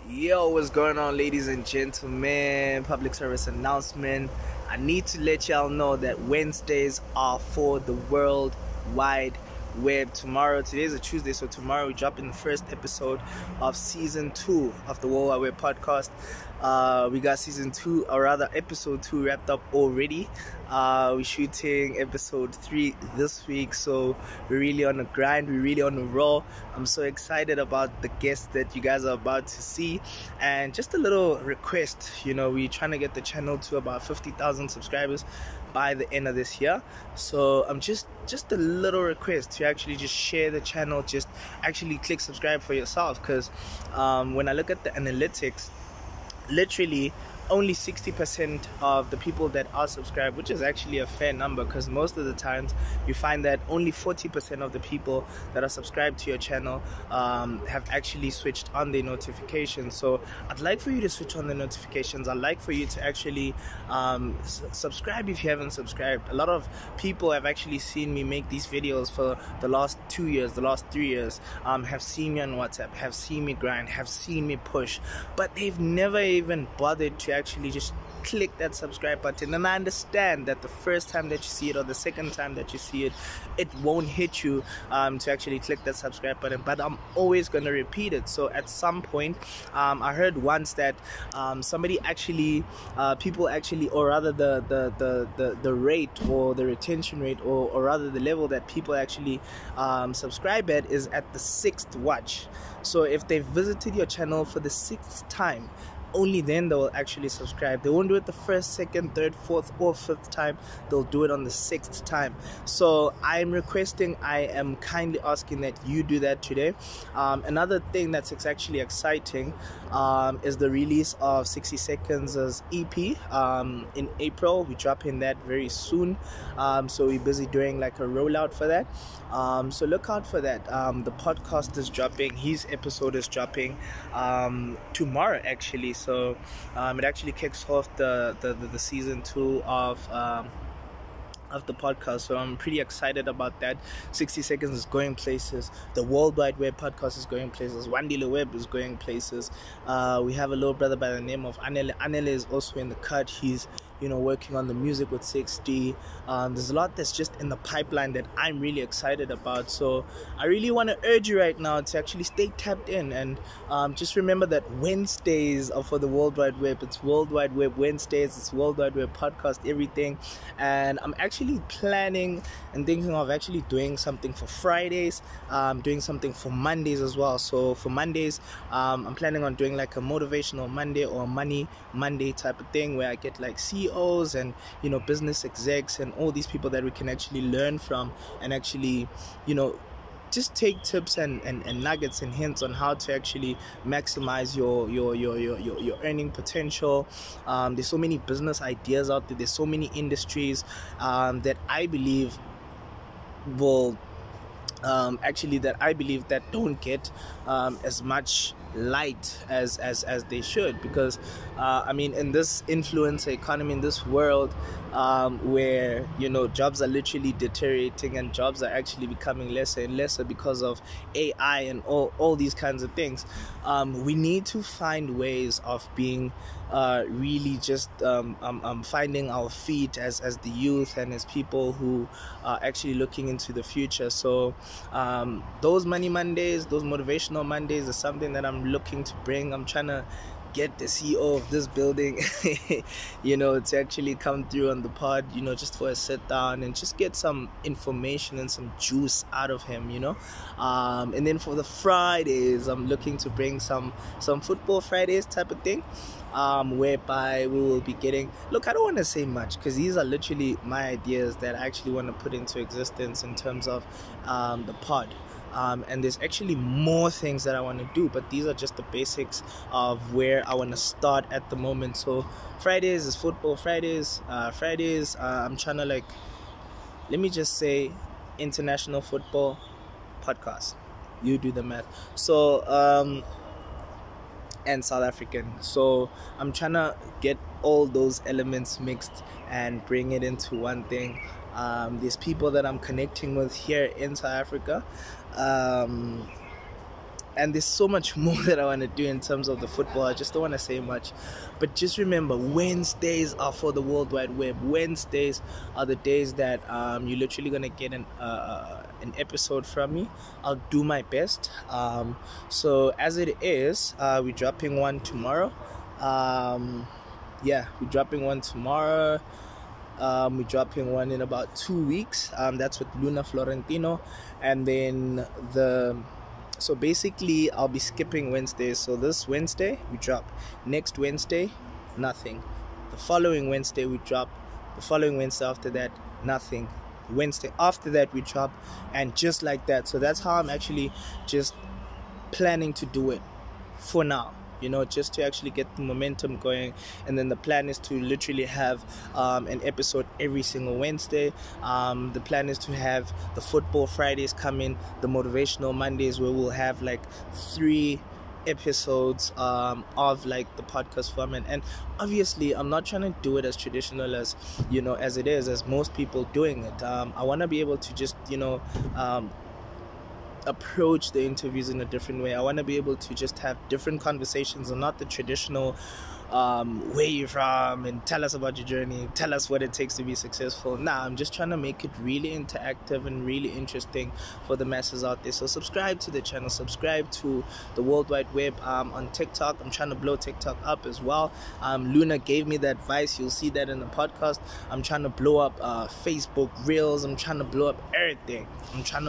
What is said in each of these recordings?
Yo, what's going on, ladies and gentlemen? Public service announcement. I need to let y'all know that Wednesdays are for the World Wide Web. Today is a Tuesday, so tomorrow we drop in the first episode of season 2 of the World Wide Web podcast. We got season 2, or rather episode 2, wrapped up already. We're shooting episode 3 this week, so we're really on the grind, we're really on the roll. I'm so excited about the guests that you guys are about to see. And just a little request, we're trying to get the channel to about 50,000 subscribers by the end of this year. So I'm just a little request to actually just share the channel, just actually click subscribe for yourself, because when I look at the analytics, literally only 60% of the people that are subscribed, which is actually a fair number, because most of the times you find that only 40% of the people that are subscribed to your channel have actually switched on their notifications. So I'd like for you to switch on the notifications. I'd like for you to actually subscribe if you haven't subscribed. A lot of people have actually seen me make these videos for the last 2 years, the last 3 years, have seen me on WhatsApp, have seen me grind, have seen me push, but they've never even bothered to actually just click that subscribe button. And I understand that the first time that you see it or the second time that you see it, it won't hit you to actually click that subscribe button, but I'm always going to repeat it. So at some point, I heard once that somebody actually, people actually, or rather the rate or the retention rate, or rather the level that people actually subscribe at is at the 6th watch. So if they visited your channel for the 6th time, only then they will actually subscribe. They won't do it the 1st, 2nd, 3rd, 4th, or 5th time. They'll do it on the 6th time. So I am kindly asking that you do that today. Another thing that's actually exciting is the release of 60 Seconds as EP in April. We're dropping that very soon. So we're busy doing like a rollout for that. So look out for that. The podcast is dropping. His episode is dropping tomorrow, actually. So it actually kicks off the season 2 of the podcast. So I'm pretty excited about that. 60 Seconds is going places. The World Wide Web podcast is going places. WorldWideWebb is going places. We have a little brother by the name of Anele. Anele is also in the cut. He's working on the music with 60. There's a lot that's just in the pipeline that I'm really excited about. So I really want to urge you right now to actually stay tapped in, and just remember that Wednesdays are for the World Wide Web. It's World Wide Web Wednesdays. It's World Wide Web podcast, everything. And I'm actually planning and thinking of actually doing something for Fridays, doing something for Mondays as well. So for Mondays, I'm planning on doing like a motivational Monday or a money Monday type of thing, where I get like CEOs and business execs and all these people that we can actually learn from, and actually just take tips and nuggets and hints on how to actually maximize your earning potential. There's so many business ideas out there. There's so many industries that I believe will that don't get as much light as they should, because in this influencer economy, in this world where jobs are literally deteriorating and jobs are actually becoming lesser and lesser because of AI and all these kinds of things, we need to find ways of being really just finding our feet as the youth and as people who are actually looking into the future. So those money Mondays, those motivational Mondays, is something that I'm looking to bring. I'm trying to get the CEO of this building to actually come through on the pod, just for a sit down and just get some information and some juice out of him, and then for the Fridays, I'm looking to bring some football Fridays type of thing, whereby we will be getting, look, I don't want to say much, because these are literally my ideas that I actually want to put into existence in terms of the pod. And there's actually more things that I want to do, but these are just the basics of where I want to start at the moment. So Fridays is football Fridays. I'm trying to let me just say international football podcast. You do the math. So and South African. So I'm trying to get all those elements mixed and bring it into one thing. There's people that I'm connecting with here in South Africa and there's so much more that I want to do in terms of the football. I just don't want to say much, but just remember, Wednesdays are for the World Wide Web. Wednesdays are the days that you're literally gonna get an episode from me. I'll do my best. So as it is, we're dropping one tomorrow. We're dropping one tomorrow. We're dropping one in about 2 weeks. That's with Luna Florentino, and then so basically I'll be skipping Wednesdays. So this Wednesday we drop, next Wednesday nothing, the following Wednesday we drop, the following Wednesday after that nothing, Wednesday after that we drop, and just like that. So that's how I'm actually just planning to do it for now, just to actually get the momentum going. And then the plan is to literally have an episode every single Wednesday. The plan is to have the football Fridays come in, the motivational Mondays, where we'll have like 3 episodes of like the podcast format. And obviously I'm not trying to do it as traditional as as it is, as most people doing it. I want to be able to just approach the interviews in a different way. I want to be able to just have different conversations, and not the traditional where you're from and tell us about your journey, tell us what it takes to be successful. I'm just trying to make it really interactive and really interesting for the masses out there. So subscribe to the channel, subscribe to the World Wide Web. On TikTok, I'm trying to blow TikTok up as well. Luna gave me the advice, you'll see that in the podcast. I'm trying to blow up Facebook Reels. I'm trying to blow up everything. I'm trying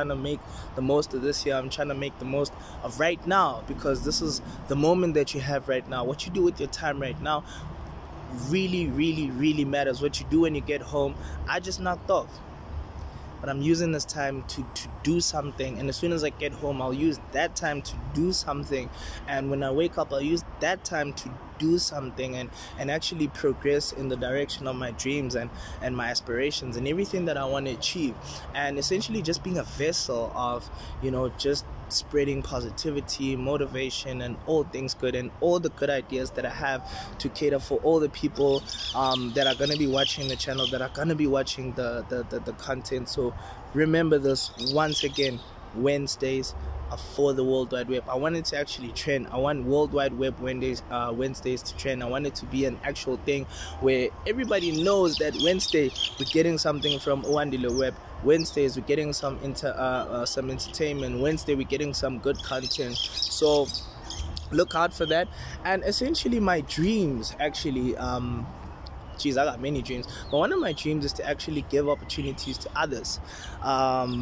to make the most of this year. I'm trying to make the most of right now, because this is the moment that you have right now. What you do with your time right now really, really, really matters. What you do when you get home, I just knocked off, but I'm using this time to do something. And as soon as I get home, I'll use that time to do something. And when I wake up, I'll use that time to do something and actually progress in the direction of my dreams and my aspirations and everything that I want to achieve. And essentially just being a vessel of, just spreading positivity, motivation, and all things good, and all the good ideas that I have to cater for all the people that are going to be watching the channel, that are going to be watching the content. So remember this once again, Wednesdays are for the World Wide Web. I want it to actually trend. I want World Wide Web Wednesdays to trend. I want it to be an actual thing where everybody knows that Wednesday we're getting something from Owandile Web. Wednesdays we're getting some entertainment. Wednesday we're getting some good content. So look out for that. And essentially my dreams actually I got many dreams, but one of my dreams is to actually give opportunities to others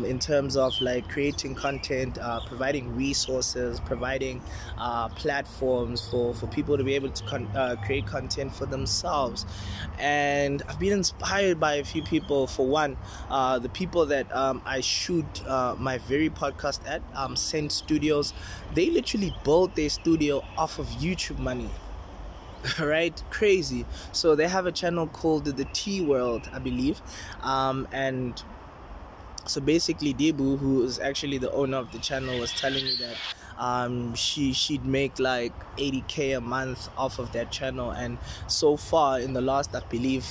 in terms of like creating content, providing resources, providing platforms for people to be able to create content for themselves. And I've been inspired by a few people. For one, the people that I shoot my very podcast at, Send Studios, they literally built their studio off of YouTube money. Right? Crazy. So they have a channel called the T World, I believe, and so basically Debu, who is actually the owner of the channel, was telling me that she'd make like 80k a month off of that channel. And so far in the last, I believe,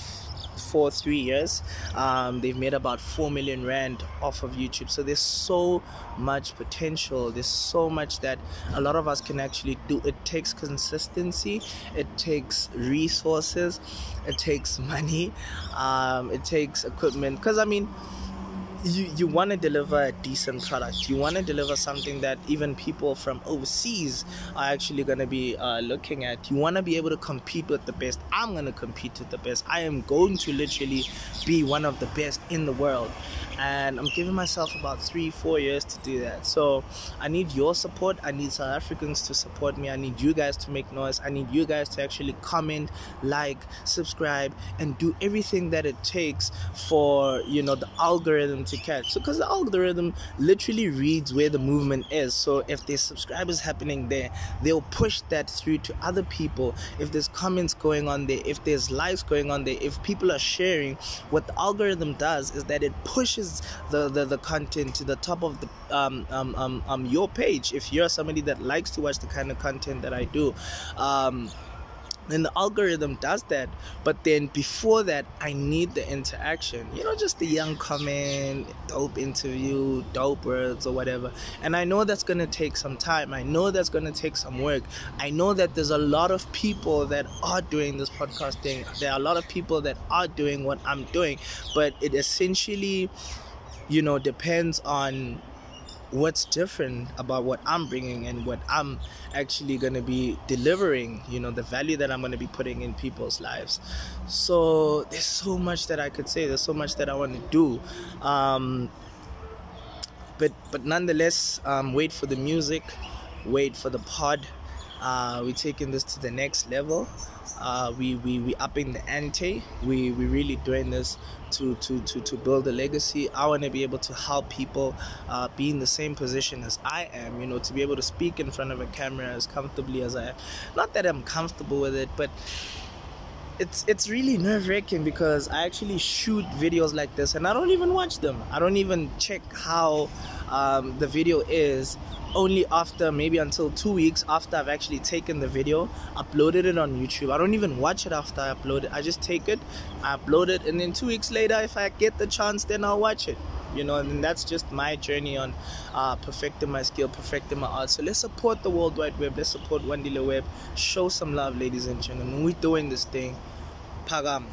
3 years, they've made about 4 million rand off of YouTube. So there's so much potential, there's so much that a lot of us can actually do. It takes consistency, it takes resources, it takes money, it takes equipment, because I mean, you want to deliver a decent product. You want to deliver something that even people from overseas are actually going to be looking at. You want to be able to compete with the best. I'm going to compete with the best. I am going to literally be one of the best in the world, and I'm giving myself about 3-4 years to do that. So I need your support. I need South Africans to support me. I need you guys to make noise. I need you guys to actually comment, like, subscribe, and do everything that it takes for the algorithm to catch. So because the algorithm literally reads where the movement is. So if there's subscribers happening there, they'll push that through to other people. If there's comments going on there, if there's likes going on there, if people are sharing, what the algorithm does is that it pushes the content to the top of the your page. If you're somebody that likes to watch the kind of content that I do, And the algorithm does that, but then before that I need the interaction, just the young comment, dope interview, dope words or whatever. And I know that's going to take some time, I know that's going to take some work, I know that there's a lot of people that are doing this podcasting, there are a lot of people that are doing what I'm doing, but it essentially depends on what's different about what I'm bringing and what I'm actually going to be delivering, the value that I'm going to be putting in people's lives. So there's so much that I could say, there's so much that I want to do, but nonetheless, wait for the music, wait for the pod. We're taking this to the next level. We upping the ante. We really doing this to build a legacy. I want to be able to help people be in the same position as I am, to be able to speak in front of a camera as comfortably as I am. Not that I'm comfortable with it, but it's really nerve-wracking because I actually shoot videos like this and I don't even watch them. I don't even check how the video is only after maybe until 2 weeks after I've actually taken the video, uploaded it on YouTube. I don't even watch it after I upload it. I just take it, I upload it, and then 2 weeks later, if I get the chance, then I'll watch it. And that's just my journey on perfecting my skill, perfecting my art. So let's support the World Wide Web. Let's support WorldWideWebb. Show some love, ladies and gentlemen. We're doing this thing. Pagam.